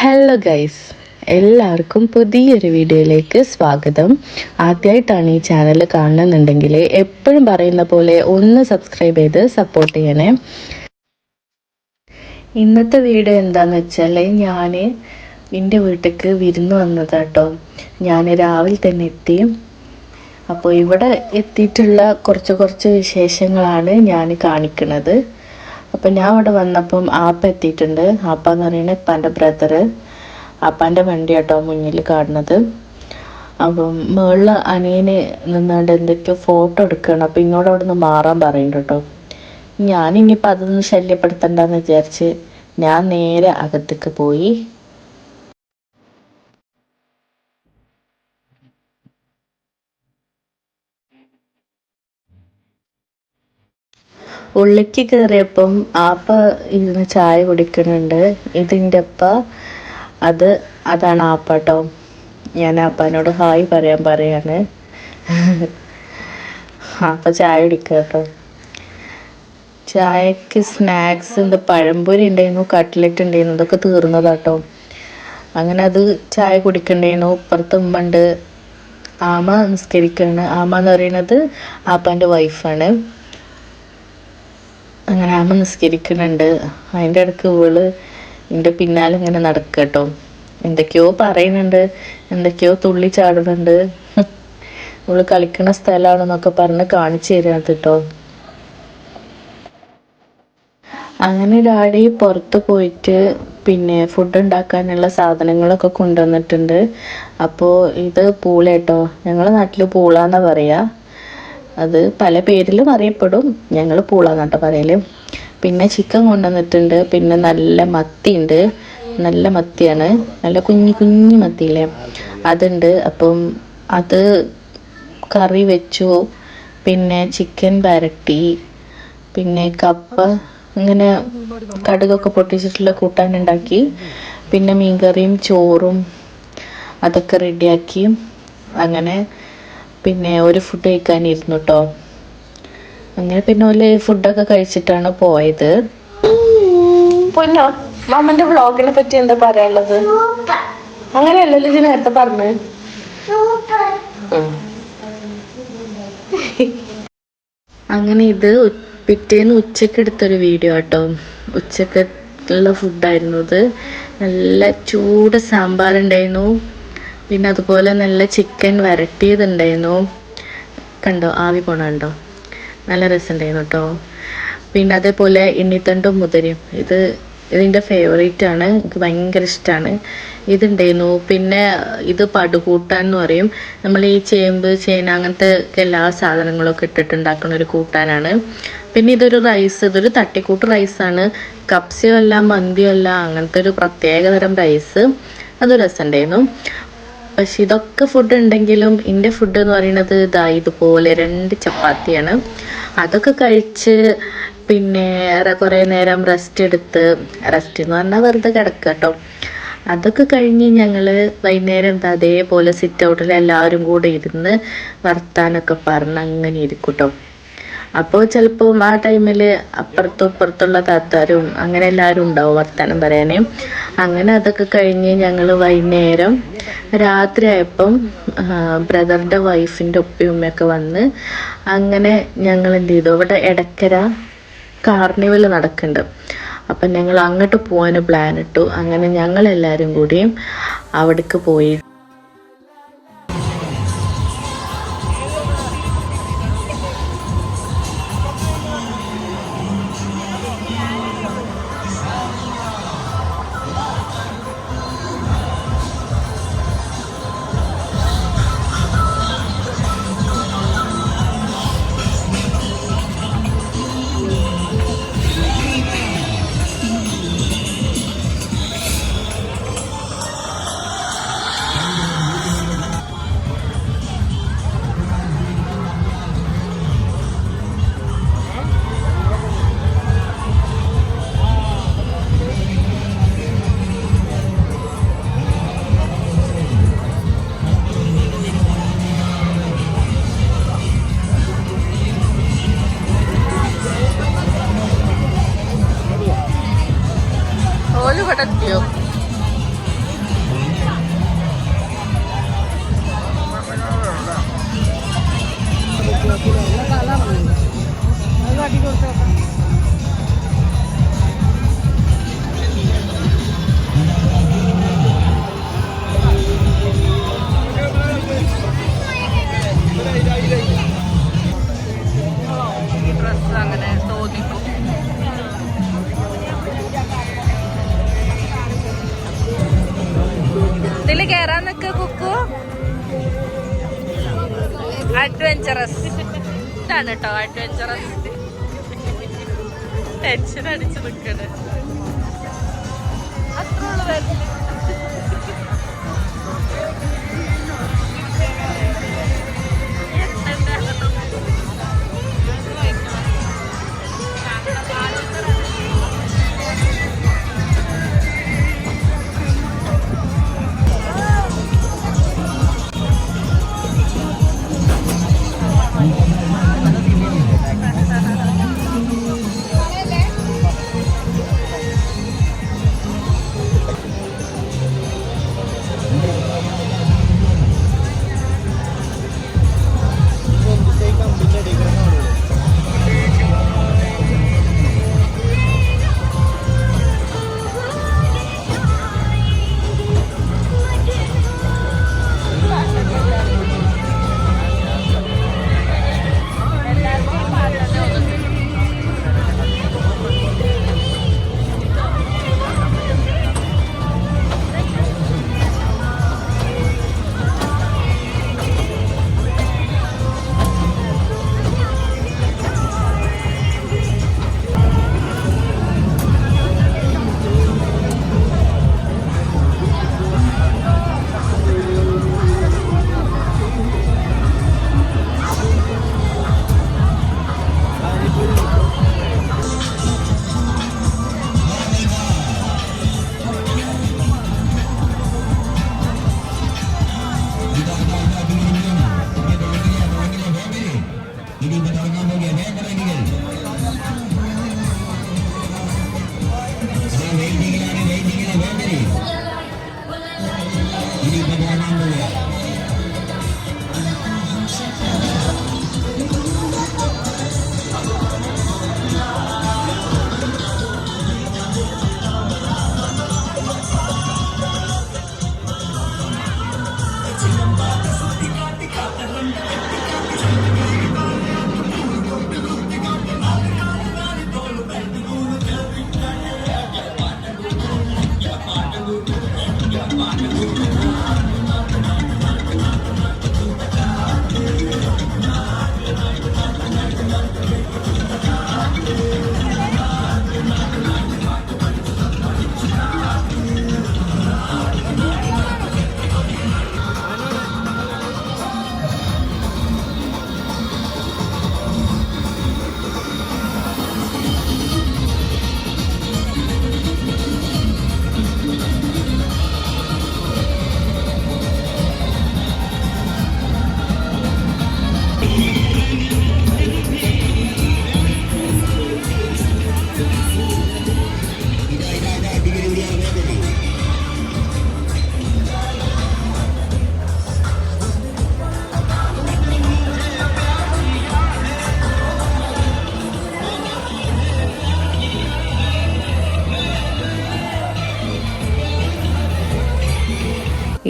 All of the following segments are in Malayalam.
ഹലോ ഗൈസ്, എല്ലാവർക്കും പുതിയൊരു വീഡിയോയിലേക്ക് സ്വാഗതം. ആദ്യമായിട്ടാണ് ഈ ചാനൽ കാണുന്നുണ്ടെങ്കിൽ എപ്പോഴും പറയുന്ന പോലെ ഒന്ന് സബ്സ്ക്രൈബ് ചെയ്ത് സപ്പോർട്ട് ചെയ്യണേ. ഇന്നത്തെ വീഡിയോ എന്താണെന്ന് വെച്ചാൽ ഞാൻ എൻ്റെ വീട്ടിലേക്ക് വിരുന്ന് വന്നതാട്ടോ. ഞാൻ രാവിലെ തന്നെ എത്തി. അപ്പോൾ ഇവിടെ എത്തിയിട്ടുള്ള കുറച്ച് വിശേഷങ്ങളാണ് ഞാൻ കാണിക്കുന്നത്. അപ്പം ഞാൻ ഇവിടെ വന്നപ്പം ആപ്പ എത്തിയിട്ടുണ്ട്. ആപ്പ എന്ന് പറയുന്നത് ഇപ്പാൻ്റെ ബ്രദറ്. ആപ്പാൻ്റെ വണ്ടി കേട്ടോ മുന്നിൽ കാണുന്നത്. അപ്പം മുകളിൽ അനിയന് നിന്നുകൊണ്ട് എന്തൊക്കെയോ ഫോട്ടോ എടുക്കണം. അപ്പം ഇങ്ങോട്ട് അവിടെ നിന്ന് മാറാൻ പറയുന്നുണ്ട് കേട്ടോ. ഞാനിനിയിപ്പോൾ അതൊന്നും ശല്യപ്പെടുത്തണ്ടെന്ന് വിചാരിച്ച് ഞാൻ നേരെ അകത്തേക്ക് പോയി. ഉള്ളിക്ക് കയറിയപ്പം ആപ്പ ഇരുന്ന് ചായ കുടിക്കുന്നുണ്ട്. ഇതിൻ്റെ അപ്പ അതാണ് ആപ്പ കേട്ടോ. ഞാൻ ആപ്പാനോട് ഹായ് പറയാണ്. ആപ്പ ചായ കുടിക്കുക കേട്ടോ. ചായക്ക് സ്നാക്സ് എന്താ പഴംപൊരി ഉണ്ടായിരുന്നു, കട്ട്ലറ്റ് ഉണ്ടായിരുന്നു, ഇതൊക്കെ തീർന്നതാട്ടോ. അങ്ങനെ അത് ചായ കുടിക്കണ്ടായിരുന്നു. ഇപ്പുറത്ത് ഉമ്മണ്ട്. ആമ നിസ്കരിക്കാണ്. ആമ എന്ന് പറയുന്നത് ആപ്പാൻ്റെ വൈഫാണ്. അങ്ങനെ ആമ നിസ്കരിക്കുന്നുണ്ട്. അതിൻ്റെ ഇടയ്ക്ക് ഇവള് എൻ്റെ പിന്നാലെ ഇങ്ങനെ നടക്കുക കേട്ടോ. എന്തൊക്കെയോ പറയുന്നുണ്ട്, എന്തൊക്കെയോ തുള്ളി ചാടുന്നുണ്ട്. ഇവള് കളിക്കുന്ന സ്ഥലമാണെന്നൊക്കെ പറഞ്ഞ് കാണിച്ചു തരുന്നത് കേട്ടോ. അങ്ങനെ ഡാഡി പുറത്ത് പോയിട്ട് പിന്നെ ഫുഡ് ഉണ്ടാക്കാനുള്ള സാധനങ്ങളൊക്കെ കൊണ്ടുവന്നിട്ടുണ്ട്. അപ്പോൾ ഇത് പൂള കേട്ടോ. ഞങ്ങളുടെ നാട്ടിൽ പൂള എന്നാ പറയുക. അത് പല പേരിലും അറിയപ്പെടും. ഞങ്ങൾ പൂളാന്നാട്ടോ പറയല്. പിന്നെ ചിക്കൻ കൊണ്ടുവന്നിട്ടുണ്ട്. പിന്നെ നല്ല മത്തി ഉണ്ട്. നല്ല മത്തിയാണ്, നല്ല കുഞ്ഞു മത്തിയില്ലേ, അതുണ്ട്. അപ്പം അത് കറി വെച്ചു. പിന്നെ ചിക്കൻ വരട്ടി, പിന്നെ കപ്പ ഇങ്ങനെ കടുകൊക്കെ പൊട്ടിച്ചിട്ടുള്ള കൂട്ടാനുണ്ടാക്കി. പിന്നെ മീൻകറിയും ചോറും അതൊക്കെ റെഡിയാക്കി. അങ്ങനെ പിന്നെ ഒരു ഫുഡ് കഴിക്കാനിരുന്നു കേട്ടോ. അങ്ങനെ പിന്നെ ഒരു ഫുഡൊക്കെ കഴിച്ചിട്ടാണ് പോയത്. പൊന്നോ, മാമന്റെ വ്ളോഗിനെ പറ്റി എന്താ പറയാനുള്ളത്? അങ്ങനെയല്ലല്ലോ ഇത് നേരത്തെ പറഞ്ഞു. അങ്ങനെ ഇത് പിറ്റേന്ന് ഉച്ചക്ക് എടുത്തൊരു വീഡിയോ കേട്ടോ. ഉച്ചക്കുള്ള ഫുഡായിരുന്നു ഇത്. നല്ല ചൂട് സാമ്പാർ ഉണ്ടായിരുന്നു. പിന്നെ അതുപോലെ നല്ല ചിക്കൻ വരട്ടിയതുണ്ടായിരുന്നു. കണ്ടോ, ആവി പോണുണ്ടോ? നല്ല രസമുണ്ടായിരുന്നു കേട്ടോ. പിന്നെ അതേപോലെ എണ്ണിത്തണ്ടും മുതിരയും, ഇതിൻ്റെ ഫേവറേറ്റ് ആണ്, എനിക്ക് ഭയങ്കര ഇഷ്ടമാണ്. ഇതുണ്ടായിരുന്നു. പിന്നെ ഇത് പടുകൂട്ടാൻ എന്ന് പറയും. നമ്മൾ ഈ ചേമ്പ്, ചേന അങ്ങനത്തെ എല്ലാ സാധനങ്ങളൊക്കെ ഇട്ടിട്ടുണ്ടാക്കുന്ന ഒരു കൂട്ടാനാണ്. പിന്നെ ഇതൊരു തട്ടിക്കൂട്ട് റൈസാണ്. കപ്സിയോ അല്ല, മന്തിയോ അല്ല, അങ്ങനത്തെ ഒരു പ്രത്യേകതരം റൈസ്. അത് രസമുണ്ടായിരുന്നു. പക്ഷെ ഇതൊക്കെ ഫുഡ് ഉണ്ടെങ്കിലും എൻ്റെ ഫുഡ് എന്ന് പറയുന്നത് ഇതുപോലെ 2 ചപ്പാത്തിയാണ്. അതൊക്കെ കഴിച്ച് പിന്നെ കുറേ നേരം റെസ്റ്റ് എന്ന് പറഞ്ഞാൽ വെറുതെ കിടക്കുക കേട്ടോ. അതൊക്കെ കഴിഞ്ഞ് ഞങ്ങൾ വൈകുന്നേരം അതേപോലെ സിറ്റ് ഔട്ടിൽ എല്ലാവരും കൂടെ ഇരുന്ന് വർത്താനൊക്കെ പറഞ്ഞ് അങ്ങനെ ഇരിക്കും കേട്ടോ. അപ്പോൾ ചിലപ്പോൾ ആ ടൈമിൽ അപ്പുറത്തും ഇപ്പുറത്തുള്ള താത്താരും അങ്ങനെ എല്ലാവരും ഉണ്ടാവും വർത്താനം പറയാൻ. അങ്ങനെ അതൊക്കെ കഴിഞ്ഞ് ഞങ്ങൾ വൈകുന്നേരം രാത്രിയായപ്പം ബ്രദറിൻ്റെ വൈഫിൻ്റെ ഉപ്പയും ഉമ്മയൊക്കെ വന്ന് അങ്ങനെ ഞങ്ങൾ എന്ത് ചെയ്തു, ഇവിടെ എടക്കര കാർണിവൽ നടക്കുന്നുണ്ട്. അപ്പം ഞങ്ങൾ അങ്ങോട്ട് പോകാൻ പ്ലാൻ ഇട്ടു. അങ്ങനെ ഞങ്ങളെല്ലാവരും കൂടിയും അവിടേക്ക് പോയി. ഡ്രസ്സ് അങ്ങനെ തോന്നിക്കും. ഇതില് കേറാൻ നിക്ക കുക്കു. അഡ്വഞ്ചറസ് ഇതാണ് കേട്ടോ, അഡ്വഞ്ചറസ്. ടെൻഷൻ അടിച്ച് നിക്കണ് അത്ര ഉള്ളു വരില്ല.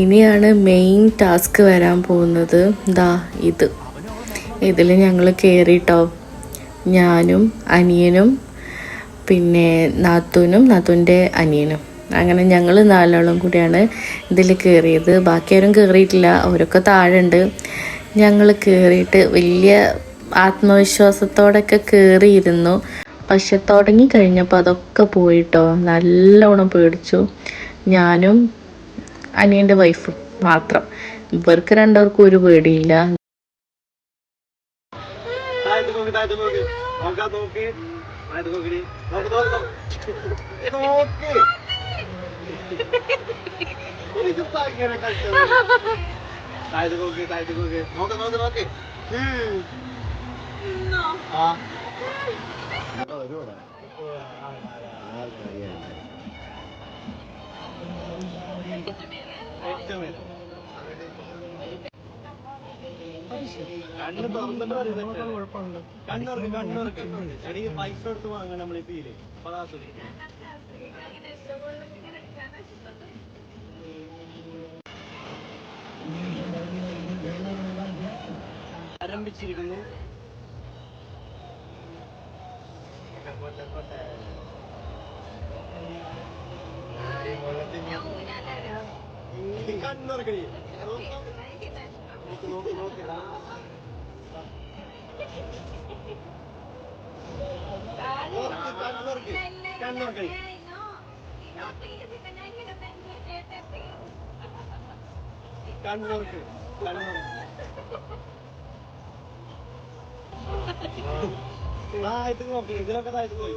ഇനിയാണ് മെയിൻ ടാസ്ക് വരാൻ പോകുന്നത്. ദാ ഇതിൽ ഞങ്ങൾ കയറിട്ടോ, ഞാനും അനിയനും പിന്നെ നാത്തൂൻ്റെ അനിയനും, അങ്ങനെ ഞങ്ങൾ 4 ആളും കൂടിയാണ് ഇതിൽ കയറിയത്. ബാക്കി ആരും കയറിയിട്ടില്ല, അവരൊക്കെ താഴെ ഉണ്ട്. ഞങ്ങൾ കയറിയിട്ട് വലിയ ആത്മവിശ്വാസത്തോടൊക്കെ കയറിയിരുന്നു. പക്ഷെ തുടങ്ങി കഴിഞ്ഞപ്പോൾ അതൊക്കെ പോയിട്ടോ, നല്ലോണം പേടിച്ചു. ഞാനും അനിയൻ്റെ വൈഫും മാത്രം, ഇവർക്ക് 2 പേർക്കും ഒരു പേടിയില്ല. കണ്ണ് തുറന്നിട്ട് കണ്ണൂർക്ക് കണ്ണൂർക്ക് എടീ പൈസ എടുത്ത് വാങ്ങണം നമ്മളീ പീല് ആരംഭിച്ചിരിക്കുന്നു. കണ്ണൂർക്ക് നോക്ക് നോക്ക് നോക്ക് കണ്ണൂർക്ക് കണ്ണൂർക്ക് താഴത്ത് നോക്കി ഇതിലൊക്കെ താഴത്ത് പോയി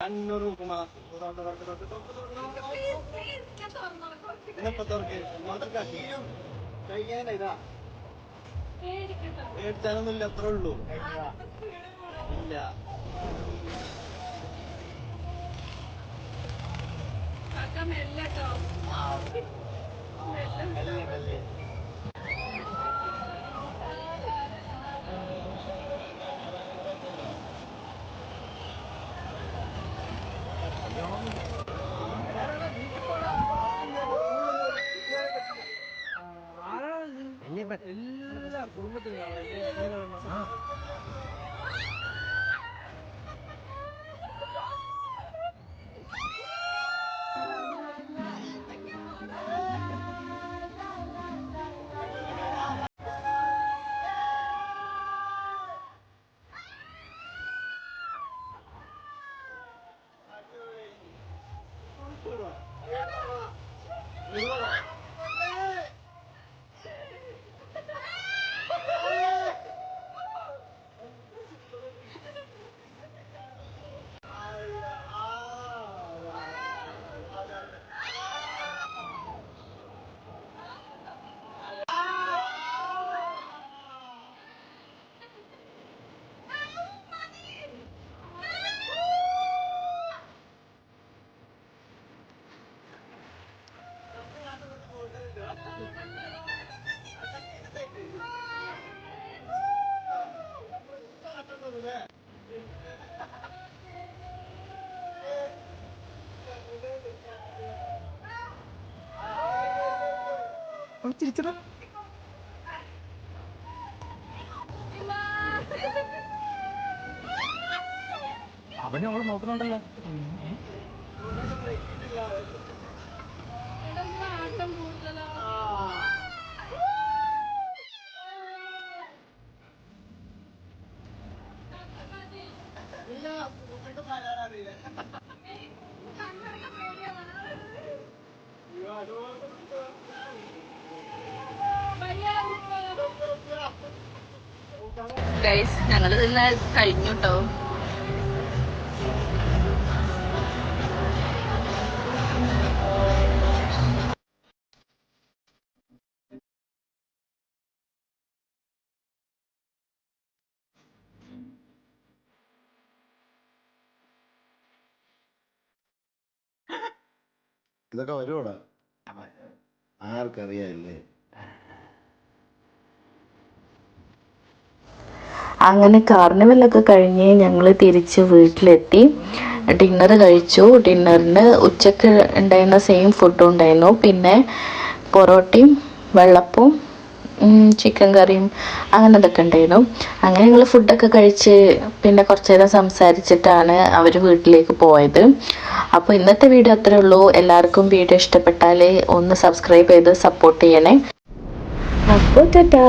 കണ്ണൂർ ഉപ്പുമാ കഴിയാനാ പേടിച്ചാനൊന്നുമില്ല അത്ര ഉള്ളൂ ഇല്ല മെല്ലെ മെല്ലെ എല്ലാ കുടുംബത്തിലും ചിരിച്ചത് അവനെ അവള് നോക്കുന്നുണ്ടല്ലോ ഗൈസ് ഞങ്ങൾ ഇതെല്ലാം കഴിഞ്ഞു കേട്ടോ. ഇതൊക്കെ വരുവാടാ ആർക്കറിയാല്ലേ. അങ്ങനെ കാർണിവലൊക്കെ കഴിഞ്ഞ് ഞങ്ങൾ തിരിച്ച് വീട്ടിലെത്തി. ഡിന്നർ കഴിച്ചു. ഡിന്നറിന് ഉച്ചക്ക് ഉണ്ടായിരുന്ന സെയിം ഫുഡും ഉണ്ടായിരുന്നു. പിന്നെ പൊറോട്ടയും വെള്ളപ്പവും ചിക്കൻ കറിയും അങ്ങനെ ഇതൊക്കെ ഉണ്ടായിരുന്നു. അങ്ങനെ ഞങ്ങൾ ഫുഡൊക്കെ കഴിച്ച് പിന്നെ കുറച്ച് നേരം സംസാരിച്ചിട്ടാണ് അവർ വീട്ടിലേക്ക് പോയത്. അപ്പോൾ ഇന്നത്തെ വീഡിയോ അത്രേ ഉള്ളൂ. എല്ലാവർക്കും വീഡിയോ ഇഷ്ടപ്പെട്ടാൽ ഒന്ന് സബ്സ്ക്രൈബ് ചെയ്ത് സപ്പോർട്ട് ചെയ്യണേ. അപ്പോൾ ടാറ്റാ.